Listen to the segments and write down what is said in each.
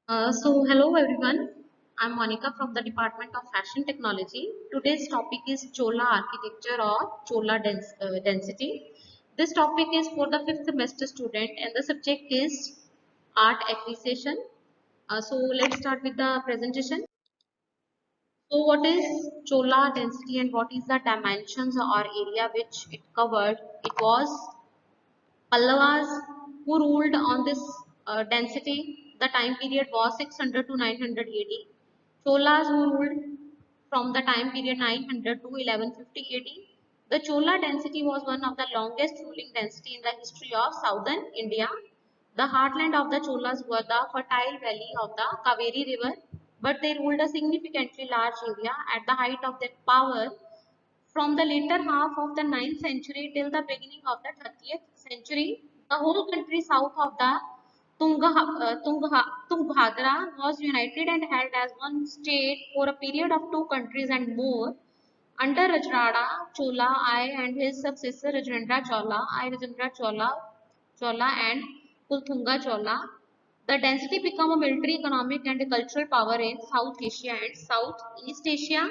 Hello everyone. I'm Monica from the Department of Fashion Technology. Today's topic is Chola architecture or density. This topic is for the fifth semester student and the subject is art appreciation. Let's start with the presentation. So what is Chola density and what is the dimensions or area which it covered? It was Pallavas who ruled on this density. The time period was 600 to 900 AD. Cholas who ruled from the time period 900 to 1150 AD. The Chola density was one of the longest ruling dynasty in the history of southern India. The heartland of the Cholas were the fertile valley of the Kaveri river, but they ruled a significantly large area at the height of their power from the later half of the 9th century till the beginning of the 30th century. The whole country south of the Tungbhadra was united and held as one state for a period of two countries and more. Under Rajrada Chola I and his successor Rajendra Chola and Kulthunga Chola, the density became a military, economic and cultural power in South Asia and Southeast Asia.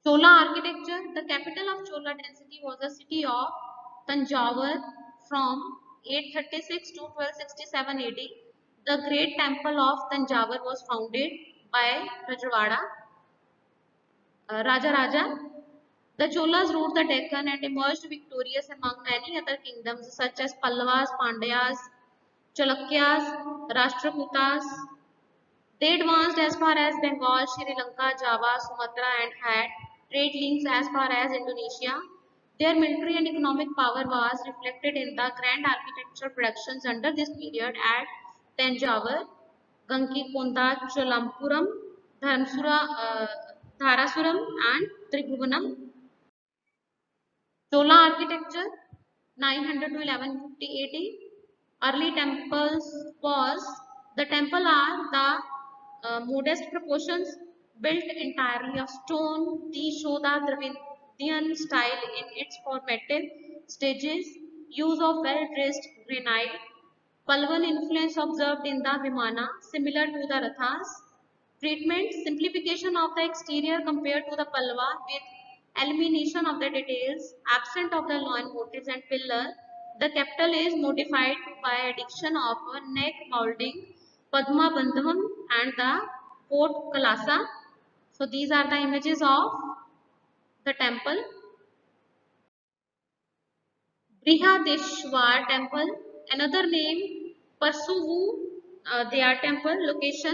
Chola architecture. The capital of Chola dynasty was the city of Tanjavur from 836 to 1267 AD. The great temple of Tanjavur was founded by Raja Raja. The Cholas ruled the Deccan and emerged victorious among many other kingdoms such as Pallavas, Pandyas, Chalukyas, Rashtrakutas. They advanced as far as Bengal, Sri Lanka, Java, Sumatra and had trade links as far as Indonesia. Their military and economic power was reflected in the grand architectural productions under this period at Tanjavur, Gangikonda, Cholampuram, Dharasuram and Tribhuvanam. Chola architecture 900 to 1150 AD. Early temples was the temple are the modest proportions built entirely of stone. These show the Dravidian style in its formative stages. Use of well-dressed granite. Palvan influence observed in the Vimana similar to the Rathas. Treatment, simplification of the exterior compared to the Palva with elimination of the details, absent of the loin motifs and pillar. The capital is modified by addition of a neck molding, Padma Bandhavam and the Fort Kalasa. So these are the images of the temple. Brihadeshwar temple, another name Parsuvu Dea temple, location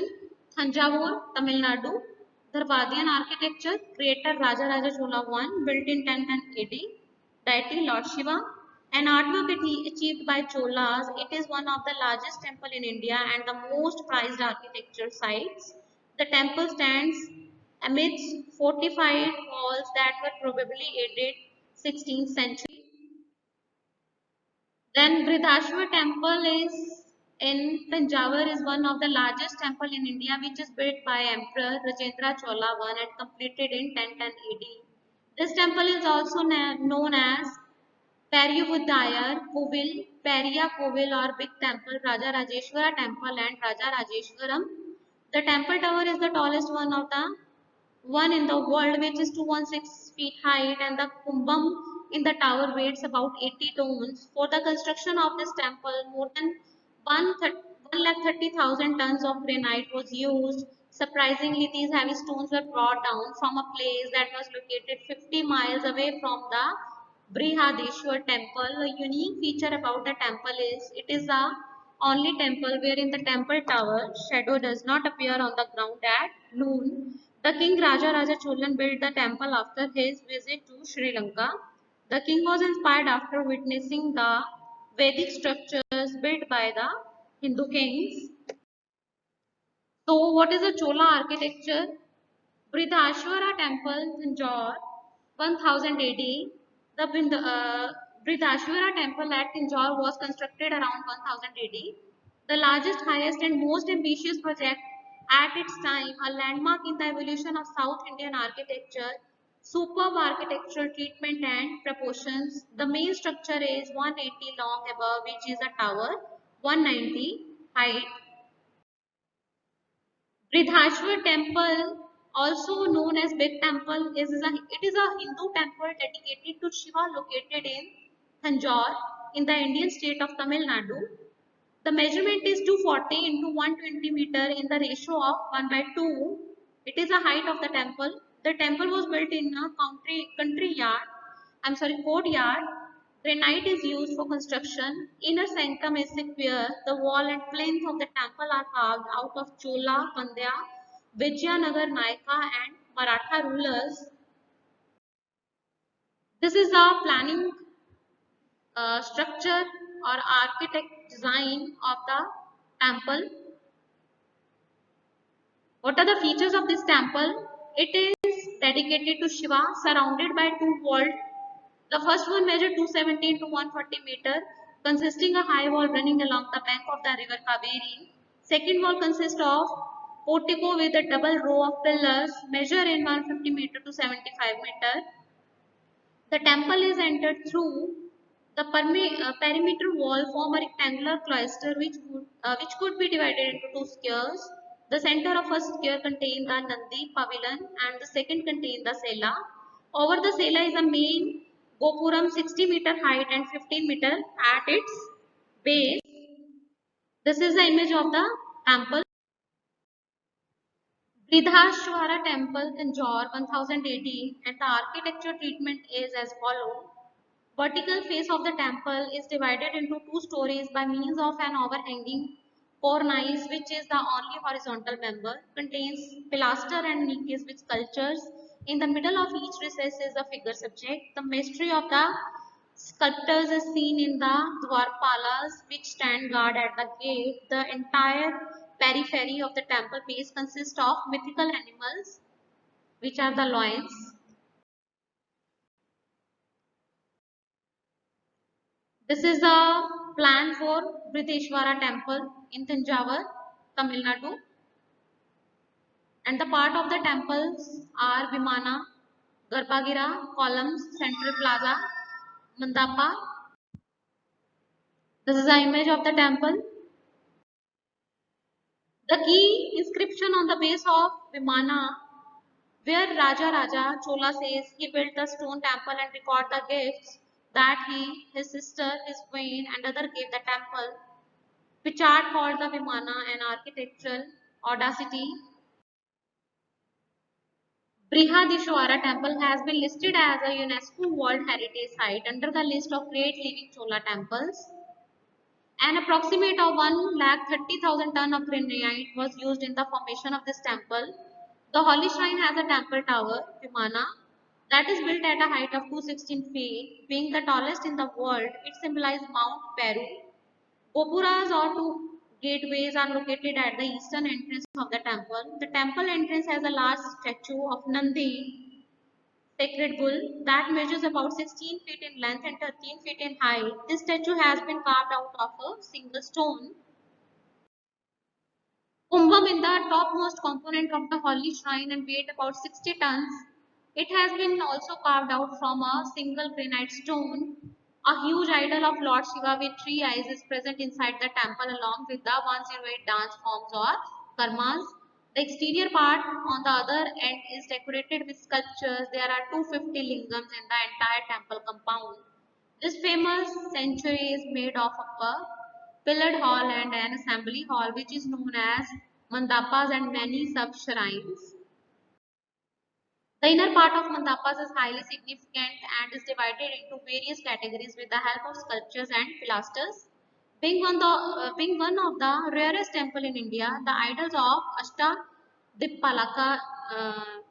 Thanjavur, Tamil Nadu. Dharwadian architecture, creator Raja Raja Chola I, built in 1010 AD. Deity Lord Shiva, an artwork achieved by Cholas. It is one of the largest temple in India and the most prized architecture sites. The temple stands amidst fortified walls that were probably dated 16th century. Then Brihadashwar temple is in Tanjavur is one of the largest temple in India which is built by Emperor Rajendra Chola I and completed in 1010 AD. This temple is also known as Periyavudayar Kovil, Periya Kovil or Big Temple, Raja Rajeshwara Temple and Raja Rajeshwaram. The temple tower is the tallest one in the world which is 216 feet height and the kumbam in the tower weighs about 80 tons. For the construction of this temple, more than 1,30,000 tons of granite was used. Surprisingly, these heavy stones were brought down from a place that was located 50 miles away from the Brihadeshwar temple. A unique feature about the temple is it is the only temple where in the temple tower shadow does not appear on the ground at noon. The king Raja Raja Cholan built the temple after his visit to Sri Lanka. The king was inspired after witnessing the Vedic structures built by the Hindu kings. So, what is the Chola architecture? Brihadashwara Temple, Tanjore, 1000 AD. The Brihadashwara Temple at Tanjore was constructed around 1000 AD. The largest, highest, and most ambitious project at its time, a landmark in the evolution of South Indian architecture. Superb architectural treatment and proportions. The main structure is 180 long above, which is a tower, 190 height Bridhashwar temple, also known as Big Temple, it is a Hindu temple dedicated to Shiva located in Thanjore in the Indian state of Tamil Nadu. The measurement is 240 into 120 meter in the ratio of 1 by 2. It is the height of the temple. The temple was built in a courtyard. Granite is used for construction. Inner sanctum is secure. The wall and plinth of the temple are carved out of Chola, Pandya, Vijayanagar, Nayaka and Maratha rulers. This is the planning structure or architect design of the temple. What are the features of this temple? It is dedicated to Shiva, surrounded by two walls. The first one measured 270 to 140 meter, consisting a high wall running along the bank of the river Kaveri. Second wall consists of portico with a double row of pillars, measure in 150 meter to 75 meter. The temple is entered through the perimeter wall form a rectangular cloister which could be divided into two squares. The center of first square contains the Nandi pavilion and the second contains the Sela. Over the Sela is a main Gopuram 60-meter height and 15-meter at its base. This is the image of the temple. Bridhashwara Temple, Tanjore, 1080, and the architecture treatment is as follows. Vertical face of the temple is divided into two stories by means of an overhanging cornice, which is the only horizontal member, contains pilaster and niches with sculptures. In the middle of each recess is the figure subject. The mystery of the sculptors is seen in the Dwarpalas, which stand guard at the gate. The entire periphery of the temple base consists of mythical animals, which are the lions. This is a plan for Brideshwara temple in Thanjavur, Tamil Nadu. And the part of the temples are Vimana, Garbhagira, columns, central plaza, Mandapa. This is the image of the temple. The key inscription on the base of Vimana, where Raja Chola says he built the stone temple and record the gifts that he, his sister, his queen and other gave the temple, which are called the Vimana and architectural audacity. Brihadishwara temple has been listed as a UNESCO World Heritage Site under the list of Great Living Chola temples. An approximate of 1,30,000 ton of granite was used in the formation of this temple. The holy shrine has a temple tower, Vimana, that is built at a height of 216 feet, being the tallest in the world. It symbolizes Mount Peru. Gopuras or two gateways are located at the eastern entrance of the temple. The temple entrance has a large statue of Nandi, sacred bull, that measures about 16 feet in length and 13 feet in height. This statue has been carved out of a single stone. Kumbham is the topmost component of the holy shrine and weighs about 60 tons. It has been also carved out from a single granite stone. A huge idol of Lord Shiva with three eyes is present inside the temple along with the 108 dance forms or karmas. The exterior part on the other end is decorated with sculptures. There are 250 lingams in the entire temple compound. This famous sanctuary is made of a pillared hall and an assembly hall which is known as mandapas and many sub-shrines. The inner part of mandapas is highly significant and is divided into various categories with the help of sculptures and pilasters. Being one of the rarest temple in India, the idols of Ashtadipalaka, uh,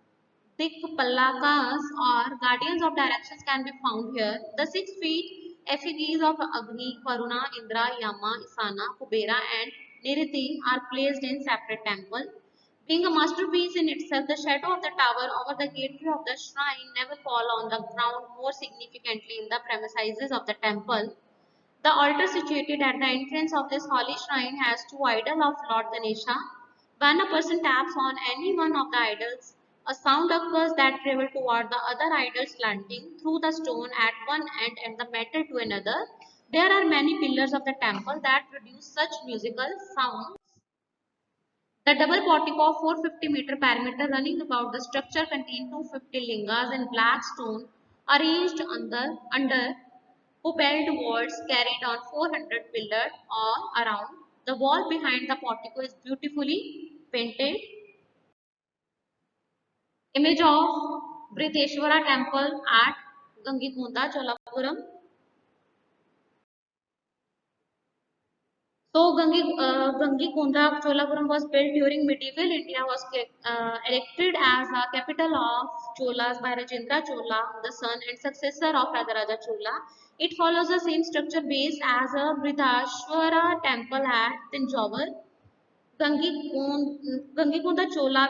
Dikpalakas or guardians of directions can be found here. The 6 feet effigies of Agni, Varuna, Indra, Yama, Isana, Kubera and Niriti are placed in separate temple. Being a masterpiece in itself, the shadow of the tower over the gateway of the shrine never fall on the ground more significantly in the premises of the temple. The altar situated at the entrance of this holy shrine has two idols of Lord Ganesha. When a person taps on any one of the idols, a sound occurs that travels toward the other idol slanting through the stone at one end and the metal to another. There are many pillars of the temple that produce such musical sounds. The double portico of 450-meter perimeter running about the structure contained 250 lingas in black stone arranged under cobbled walls carried on 400 pillars all around. The wall behind the portico is beautifully painted. Image of Brihadeshwara temple at Gangikonda, Cholapuram. So Gangikonda, Cholapuram was built during medieval India, was erected as a capital of Cholas by Rajendra Chola, the son and successor of Rajaraja Chola. It follows the same structure base as a Brihadeshwara temple at Tanjore. Gangikonda Chola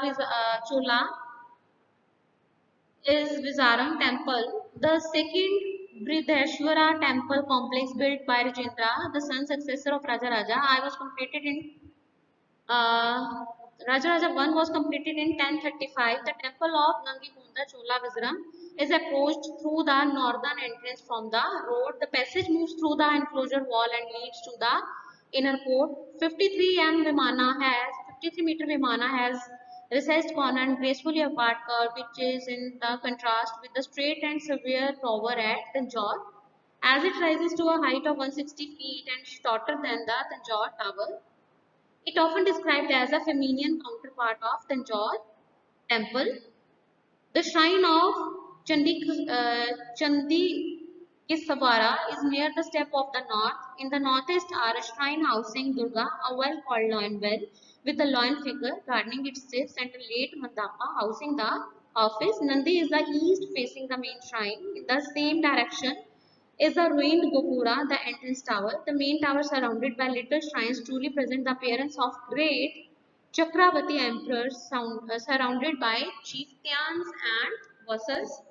is Visaram temple, the second Brihadeshwara temple complex built by Rajendra, the son successor of Rajaraja. I was completed in uh, Rajaraja 1 was completed in 1035. The temple of Gangikonda Chola Visaram is approached through the northern entrance from the road. The passage moves through the enclosure wall and leads to the inner court. 53 meter Vimana has recessed corner and gracefully apart curve, which is in the contrast with the straight and severe tower at Tanjore. As it rises to a height of 160 feet and shorter than the Tanjore tower, it often described as a feminine counterpart of Tanjore temple. The shrine of Chandi Kisavara is near the step of the north. In the northeast are a shrine housing Durga, a well called lion well, with a lion figure guarding its steps, and a late mandapa housing the office. Nandi is the east facing the main shrine. In the same direction is a ruined Gopura, the entrance tower. The main tower, surrounded by little shrines, truly present the appearance of great Chakravati emperors surrounded by chieftains and vassals.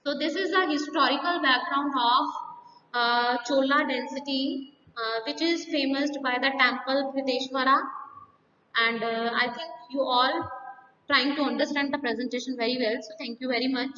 So this is the historical background of Chola density, which is famous by the temple Brihadeshwara, and I think you all trying to understand the presentation very well. So thank you very much.